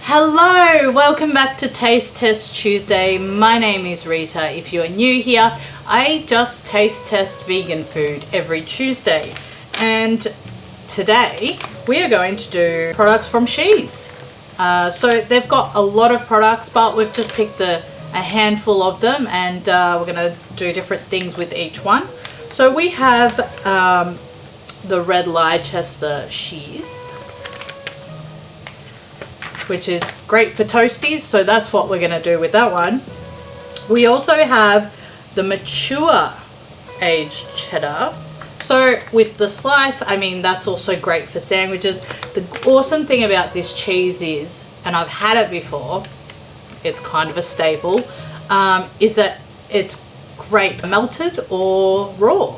Hello, welcome back to Taste Test Tuesday. My name is Rita. If you are new here, I just taste test vegan food every Tuesday. And today we are going to do products from Sheese. So they've got a lot of products, but we've just picked a handful of them, and we're going to do different things with each one. So we have the red Leicester cheese, which is great for toasties, so that's what we're going to do with that one. We also have the mature aged cheddar. So with the slice, I mean, that's also great for sandwiches. The awesome thing about this cheese is, and I've had it before, it's kind of a staple, is that it's great melted or raw.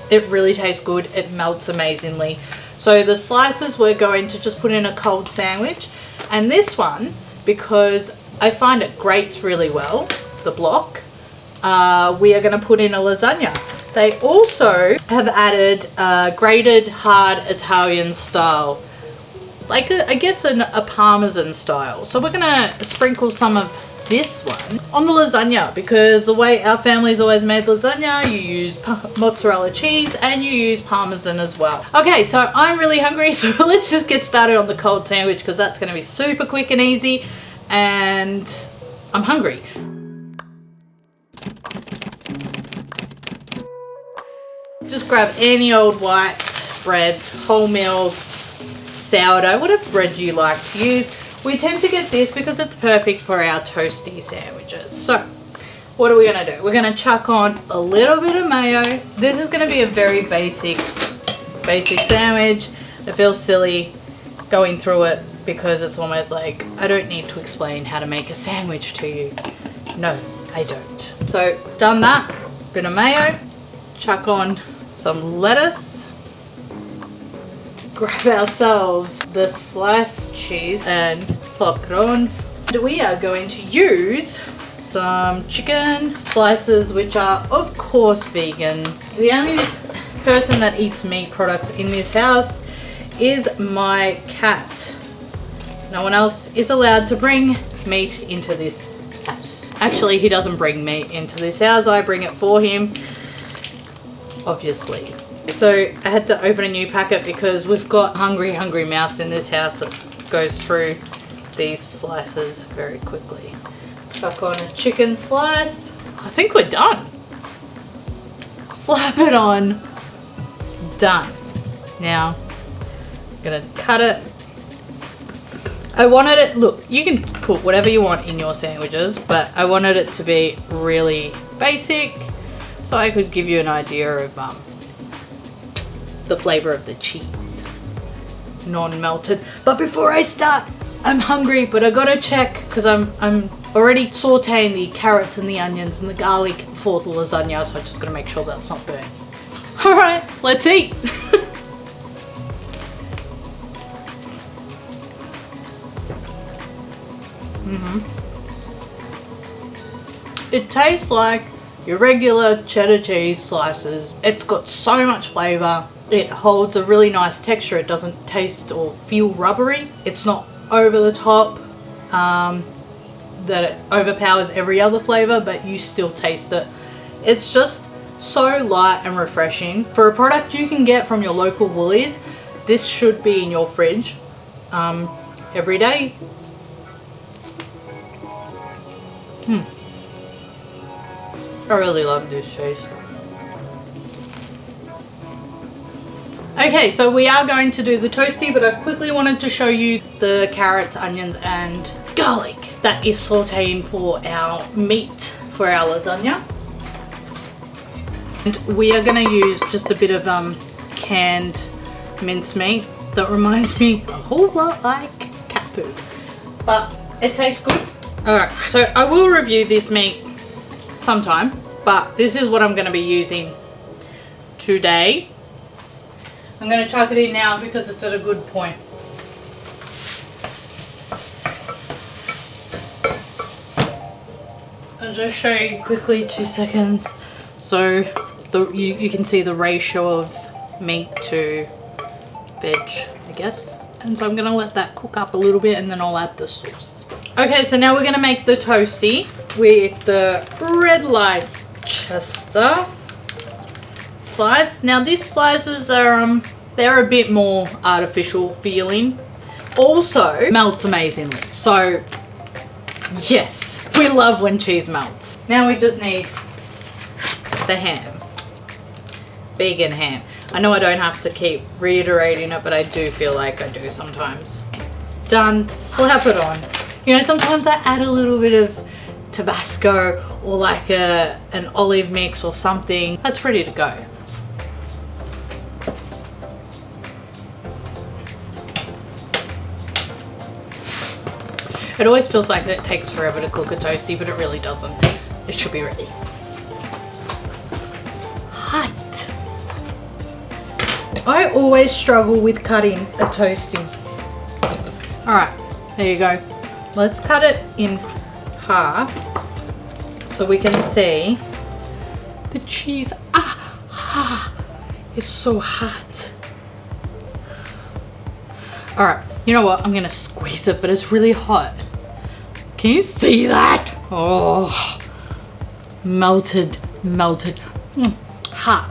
It really tastes good. It melts amazingly. So the slices we're going to just put in a cold sandwich, and this one, because I find it grates really well, the block, we are going to put in a lasagna. They also have added grated hard Italian style, like I guess a Parmesan style. So we're going to sprinkle some of this one on the lasagna, because the way our family's always made lasagna, you use mozzarella cheese and you use Parmesan as well. Okay, so I'm really hungry, so let's just get started on the cold sandwich, because that's going to be super quick and easy, and I'm hungry. Just grab any old white bread, wholemeal, sourdough, whatever bread you like to use. We tend to get this because it's perfect for our toasty sandwiches. So what are we going to do? We're going to chuck on a little bit of mayo. This is going to be a very basic sandwich. It feels silly going through it because it's almost like I don't need to explain how to make a sandwich to you. No, I don't. So done that, bit of mayo, chuck on some lettuce. Grab ourselves the sliced cheese and plop it on. We are going to use some chicken slices, which are of course vegan. The only person that eats meat products in this house is my cat. No one else is allowed to bring meat into this house. Actually, he doesn't bring meat into this house. I bring it for him, obviously. So I had to open a new packet because we've got hungry mouse in this house that goes through these slices very quickly. Chuck on a chicken slice. I think we're done. Slap it on. Done. Now I'm gonna cut it. I wanted it, look, you can put whatever you want in your sandwiches, but I wanted it to be really basic so I could give you an idea of the flavor of the cheese, non-melted. But before I start, I'm hungry, but I gotta check, because I'm already sauteing the carrots and the onions and the garlic for the lasagna, so I just gotta make sure that's not burnt. All right, let's eat. It tastes like your regular cheddar cheese slices. It's got so much flavor. It holds a really nice texture. It doesn't taste or feel rubbery. It's not over the top, that it overpowers every other flavor, but you still taste it. It's just so light and refreshing. For a product you can get from your local Woolies, this should be in your fridge every day. I really love this cheese. Okay, so we are going to do the toasty, but I quickly wanted to show you the carrots, onions and garlic that is sauteing for our meat for our lasagna. And we are going to use just a bit of canned mincemeat that reminds me a whole lot like cat food, but it tastes good. Alright, so I will review this meat sometime, but this is what I'm going to be using today. I'm going to chuck it in now because it's at a good point. I'll just show you quickly, 2 seconds. So you can see the ratio of meat to veg, I guess. And so I'm gonna let that cook up a little bit and then I'll add the sauce. Okay, so now we're gonna make the toasty with the red light Chester slice. Now these slices are they're a bit more artificial feeling. Also melts amazingly. So yes, we love when cheese melts. Now we just need the ham. Vegan ham. I know I don't have to keep reiterating it, but I do feel like I do sometimes. Done. Slap it on. You know, sometimes I add a little bit of Tabasco or like an olive mix or something. That's ready to go. It always feels like it takes forever to cook a toasty, but it really doesn't. It should be ready. Hot. I always struggle with cutting a toasty. All right, there you go. Let's cut it in half so we can see the cheese. It's so hot. All right, you know what? I'm gonna squeeze it, but it's really hot. Can you see that? Oh, melted. Hot.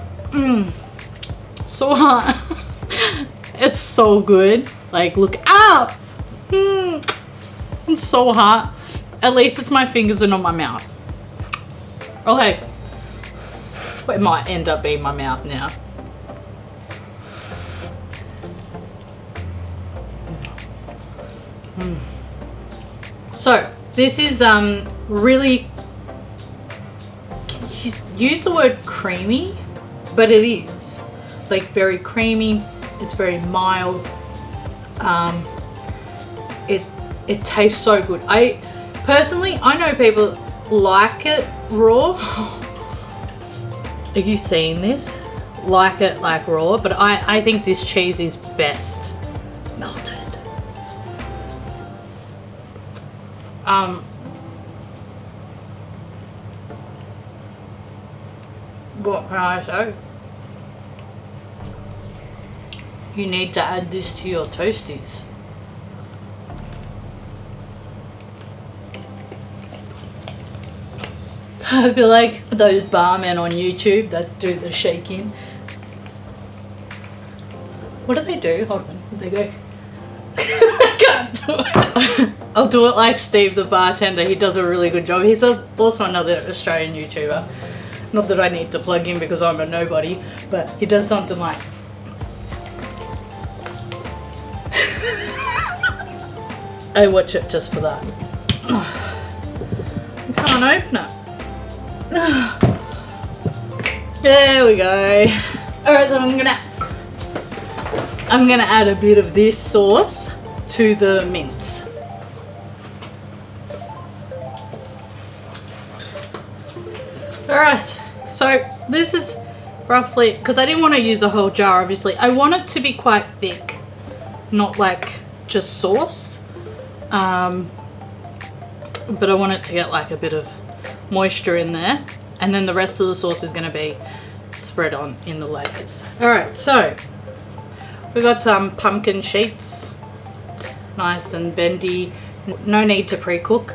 So hot. It's so good. Like, look up. It's so hot. At least it's my fingers and not my mouth. Okay. It might end up being my mouth now. So this is really, use the word creamy, but it is like very creamy. It's very mild. It tastes so good. I know people like it raw. Are you seeing this? Like it like raw, but I think this cheese is best melted. What can I say? You need to add this to your toasties. I feel like those barmen on YouTube that do the shaking. What do they do? Hold on. They go. I can't do it. I'll do it like Steve the bartender. He does a really good job. He's also another Australian YouTuber. Not that I need to plug in because I'm a nobody, but he does something like. I watch it just for that. I can't open it. There we go. Alright, so I'm gonna add a bit of this sauce to the mince. Alright, so this is roughly, because I didn't want to use the whole jar obviously. I want it to be quite thick, not like just sauce. But I want it to get like a bit of moisture in there, and then the rest of the sauce is going to be spread on in the layers. Alright, so we've got some pumpkin sheets, nice and bendy, no need to pre-cook.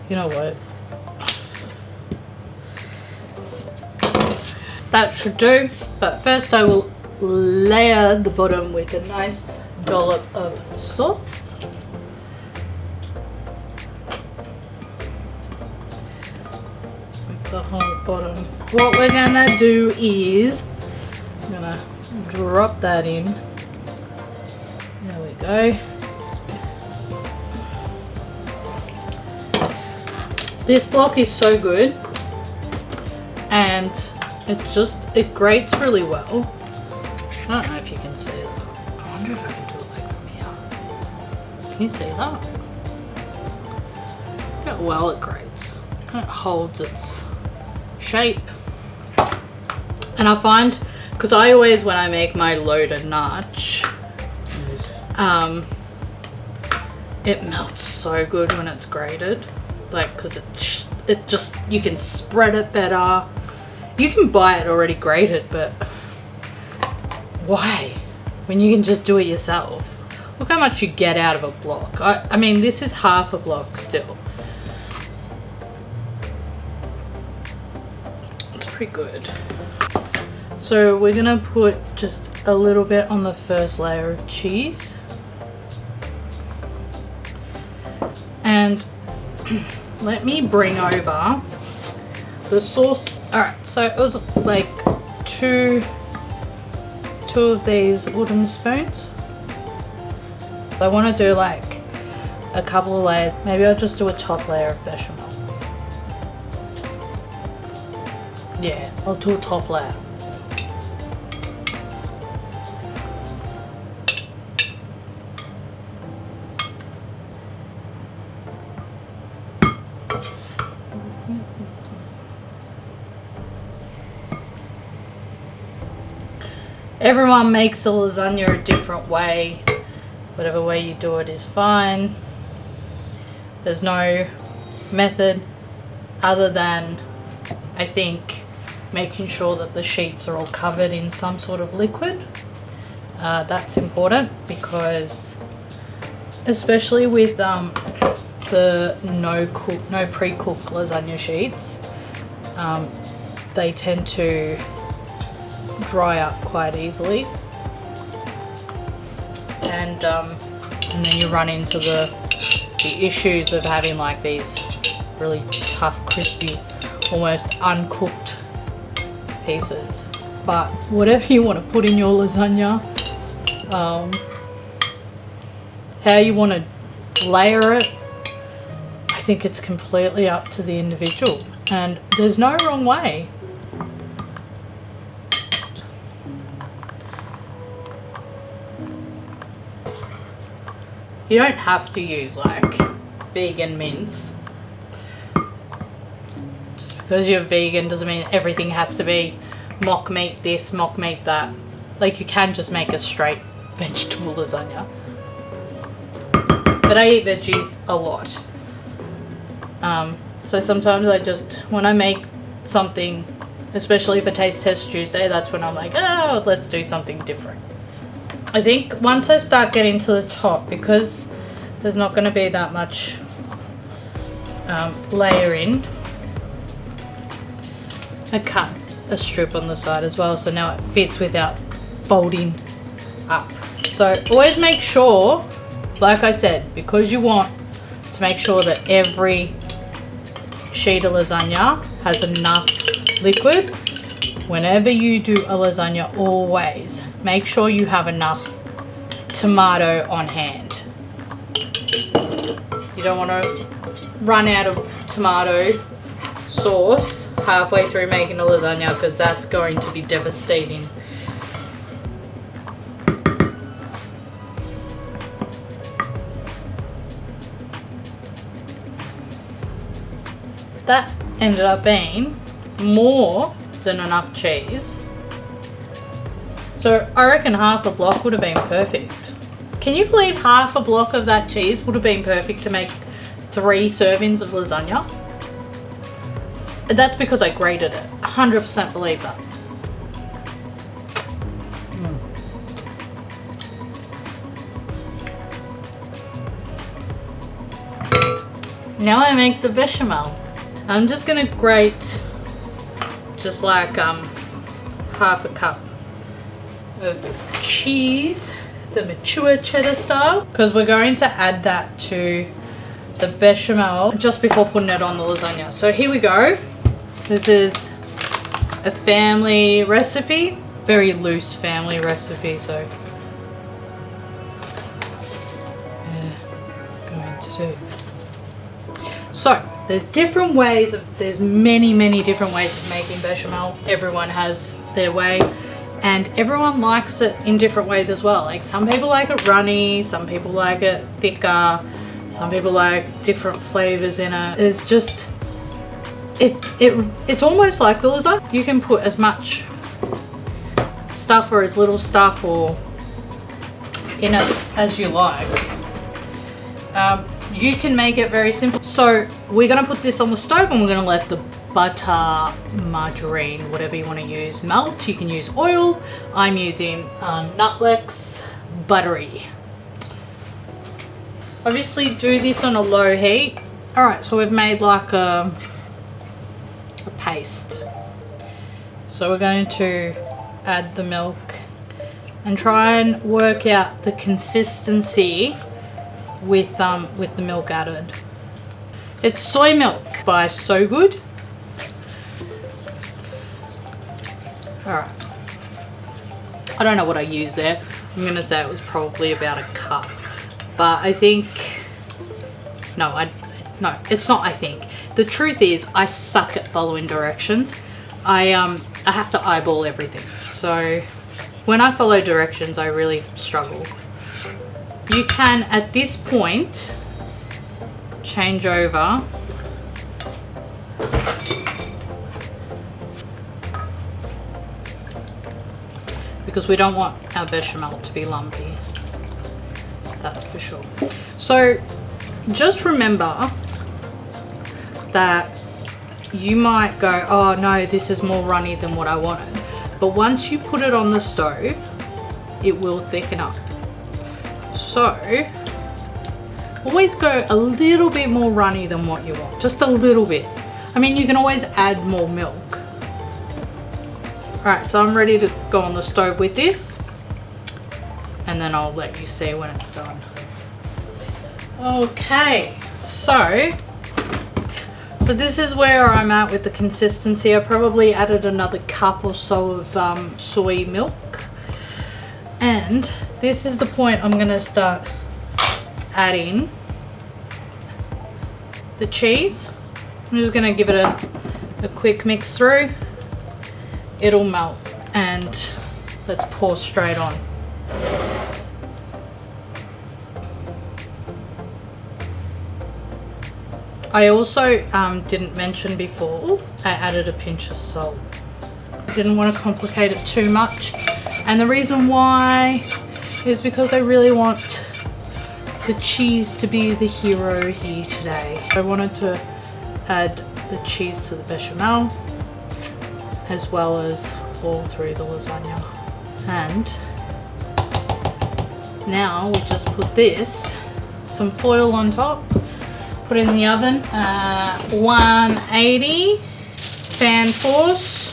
You know what, that should do, but first I will layer the bottom with a nice dollop of sauce. The whole bottom. What we're gonna do is I'm gonna drop that in. There we go. This block is so good, and it grates really well. I don't know if you can see it. I wonder if I can do it like from here. Can you see that? Look how well it grates. It holds its shape. And I find, because I always, when I make my loaded natch, it melts so good when it's grated, like, because it just, you can spread it better. You can buy it already grated, but why? when you can just do it yourself. Look how much you get out of a block. I mean, this is half a block still. It's pretty good. So we're gonna put just a little bit on the first layer of cheese. And let me bring over the sauce. All right, so it was like two of these wooden spoons. I want to do like a couple of layers. Maybe I'll just do a top layer of bechamel. Yeah, I'll do a top layer. Everyone makes a lasagna a different way. Whatever way you do it is fine. There's no method other than, I think, making sure that the sheets are all covered in some sort of liquid. That's important because, especially with the no pre-cooked lasagna sheets, they tend to dry up quite easily. And then you run into the issues of having like these really tough, crispy, almost uncooked pieces. But whatever you want to put in your lasagna, how you want to layer it, I think it's completely up to the individual, and there's no wrong way. You don't have to use like vegan mince. Just because you're vegan doesn't mean everything has to be mock meat this, mock meat that. Like, you can just make a straight vegetable lasagna. But I eat veggies a lot. So sometimes I just, when I make something, especially for Taste Test Tuesday, that's when I'm like, oh, let's do something different. I think once I start getting to the top, because there's not going to be that much layering, I cut a strip on the side as well, so now it fits without folding up. So always make sure, like I said, because you want to make sure that every sheet of lasagna has enough liquid. Whenever you do a lasagna, always make sure you have enough tomato on hand. You don't want to run out of tomato sauce halfway through making a lasagna, because that's going to be devastating. That ended up being more than enough cheese. So I reckon half a block would have been perfect. Can you believe half a block of that cheese would have been perfect to make 3 servings of lasagna? That's because I grated it. 100% believe that. Now I make the bechamel. I'm just gonna grate just like half a cup of cheese, the mature cheddar style, because we're going to add that to the bechamel just before putting it on the lasagna. So here we go. This is a family recipe, very loose family recipe, so going to do. So there's different ways there's many different ways of making bechamel. Everyone has their way, and everyone likes it in different ways as well. Like, some people like it runny, some people like it thicker, some people like different flavors in it. It's just, it's almost like the lasagna. You can put as much stuff or as little stuff or in it as you like. You can make it very simple. So we're gonna put this on the stove and we're gonna let the butter, margarine, whatever you want to use. Melt, you can use oil. I'm using Nutlex Buttery. Obviously do this on a low heat. Alright, so we've made like a paste. So we're going to add the milk and try and work out the consistency with the milk added. It's soy milk by So Good. Alright. I don't know what I used there. I'm going to say it was probably about a cup. But I think... No, it's not I think. The truth is I suck at following directions. I have to eyeball everything. So when I follow directions, I really struggle. You can, at this point, change over because we don't want our bechamel to be lumpy. That's for sure. So just remember that you might go, oh no, this is more runny than what I wanted. But once you put it on the stove, it will thicken up. So always go a little bit more runny than what you want, just a little bit. I mean, you can always add more milk. Alright, so I'm ready to go on the stove with this, and then I'll let you see when it's done. Okay, so this is where I'm at with the consistency. I probably added another cup or so of soy milk. And this is the point I'm going to start adding the cheese. I'm just going to give it a quick mix through. It'll melt and let's pour straight on. I also didn't mention before, I added a pinch of salt. Didn't want to complicate it too much. And the reason why is because I really want the cheese to be the hero here today. I wanted to add the cheese to the bechamel as well as all through the lasagna. And now we just put this, some foil on top, put it in the oven, 180 fan force.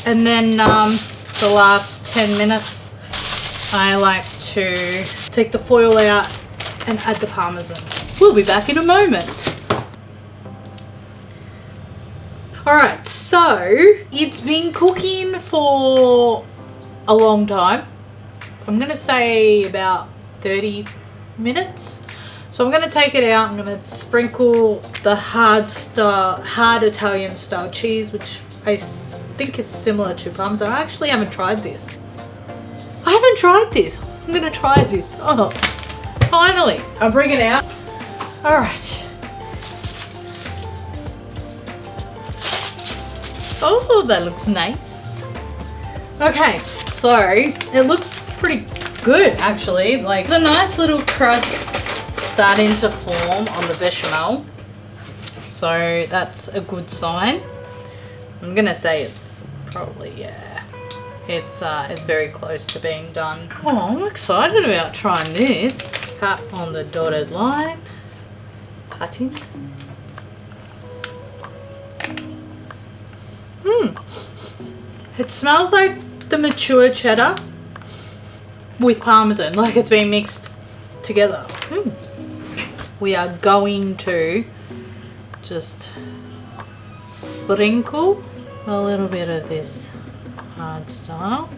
And then the last 10 minutes, I like to take the foil out and add the parmesan. We'll be back in a moment. Alright, so it's been cooking for a long time. I'm going to say about 30 minutes. So I'm going to take it out and I'm going to sprinkle the hard Italian style cheese, which I think is similar to parmesan. I actually haven't tried this. I haven't tried this. I'm gonna try this. Oh, finally. I'll bring it out. All right. Oh, that looks nice. Okay, so it looks pretty good actually. Like the nice little crust starting to form on the bechamel. So that's a good sign. I'm gonna say it's probably, yeah, it's very close to being done. Oh, I'm excited about trying this. Cut on the dotted line. Cutting. It smells like the mature cheddar with parmesan, like it's been mixed together. We are going to just sprinkle a little bit of this hard style,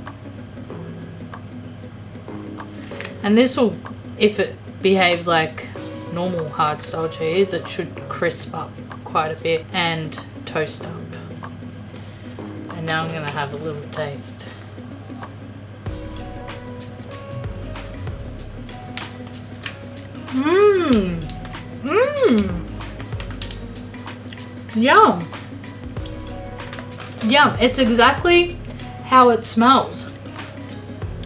and this will, if it behaves like normal hard style cheese, it should crisp up quite a bit and toast up. And now I'm gonna have a little taste. Yum. Yum. It's exactly how it smells.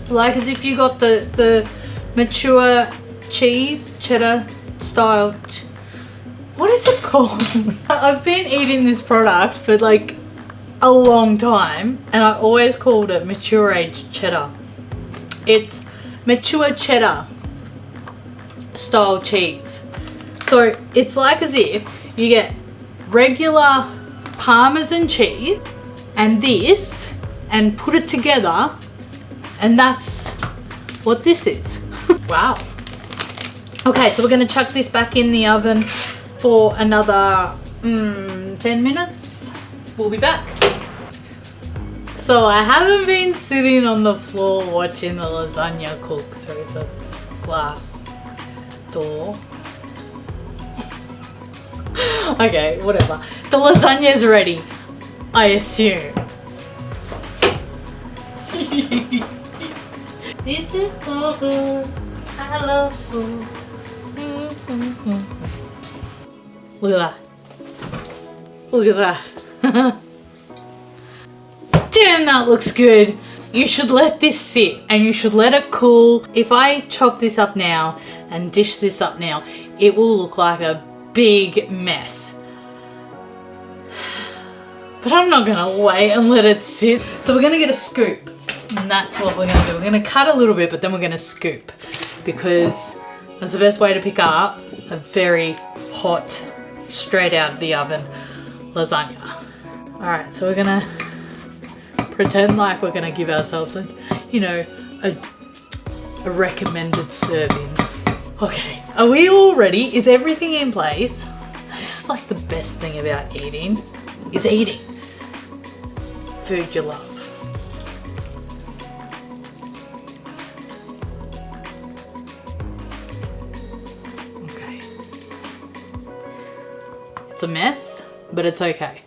Like as if you got the mature cheese, cheddar style what is it called? I've been eating this product for like a long time and I always called it mature aged cheddar. It's mature cheddar style cheese. So it's like as if you get regular Parmesan cheese and this and put it together, and that's what this is. Wow. Okay, so we're gonna chuck this back in the oven for another 10 minutes. We'll be back. So I haven't been sitting on the floor watching the lasagna cook through the glass door. Okay, whatever. The lasagna is ready, I assume. This is so good. I love food. Look at that. Look at that. Damn, that looks good. You should let this sit and you should let it cool. If I chop this up now and dish this up now, it will look like a big mess. But I'm not gonna wait and let it sit. So we're gonna get a scoop, and that's what we're gonna do. We're gonna cut a little bit, but then we're gonna scoop, because that's the best way to pick up a very hot, straight out of the oven lasagna. All right, so we're gonna pretend like we're gonna give ourselves a, you know, a recommended serving. Okay, are we all ready? Is everything in place? This is like the best thing about eating, is eating food you love. Okay. It's a mess, but it's okay.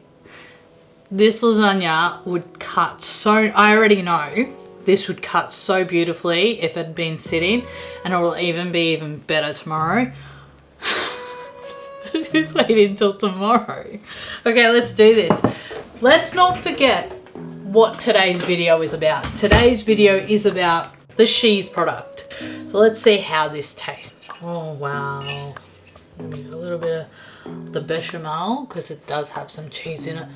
This lasagna would cut so, I already know, this would cut so beautifully if it had been sitting, and it will even be even better tomorrow. Who's waiting until tomorrow? Okay, let's do this. Let's not forget what today's video is about. Today's video is about the Sheese product. So let's see how this tastes. Oh wow. A little bit of the bechamel, because it does have some cheese in it.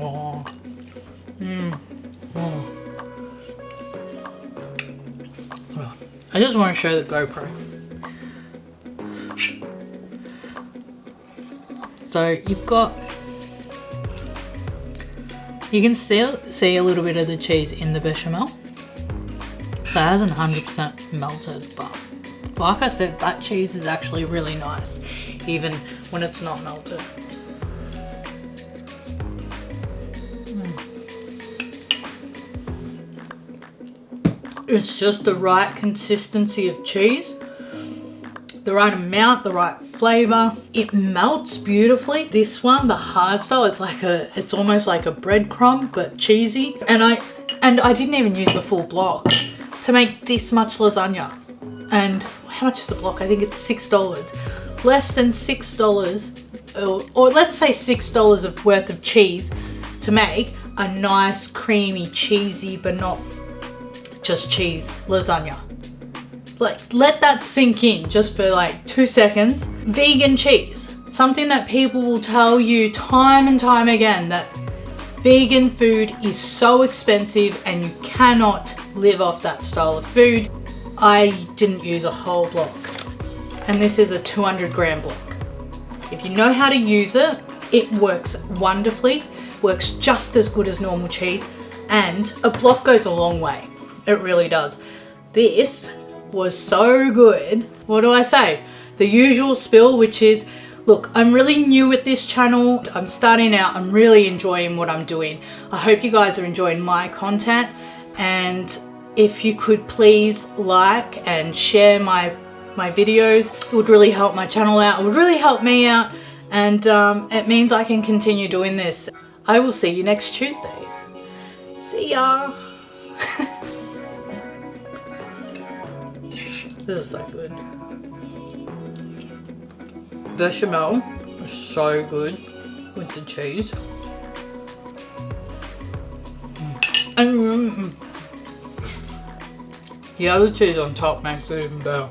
Oh. Oh. Oh. I just want to show the GoPro. So you've got, you can still see a little bit of the cheese in the bechamel. So it hasn't 100% melted, but like I said, that cheese is actually really nice, even when it's not melted. It's just the right consistency of cheese, the right amount, the right flavor. It melts beautifully. This one, the hard style, it's almost like a breadcrumb, but cheesy. And I didn't even use the full block to make this much lasagna. And how much is the block? I think it's $6. Less than $6, or let's say $6 of worth of cheese to make a nice, creamy, cheesy, but not just cheese lasagna. Like, let that sink in just for like 2 seconds. Vegan cheese, something that people will tell you time and time again, that vegan food is so expensive and you cannot live off that style of food. I didn't use a whole block, and this is a 200 gram block. If you know how to use it, it works wonderfully, works just as good as normal cheese, and a block goes a long way. It really does. This was so good. What do I say? The usual spill, which is, look, I'm really new at this channel. I'm starting out. I'm really enjoying what I'm doing. I hope you guys are enjoying my content, and if you could please like and share my videos, it would really help my channel out. It would really help me out, and it means I can continue doing this. I will see you next Tuesday. See ya. This is so good. Bechamel, so good with the cheese. And the other cheese on top makes it even better.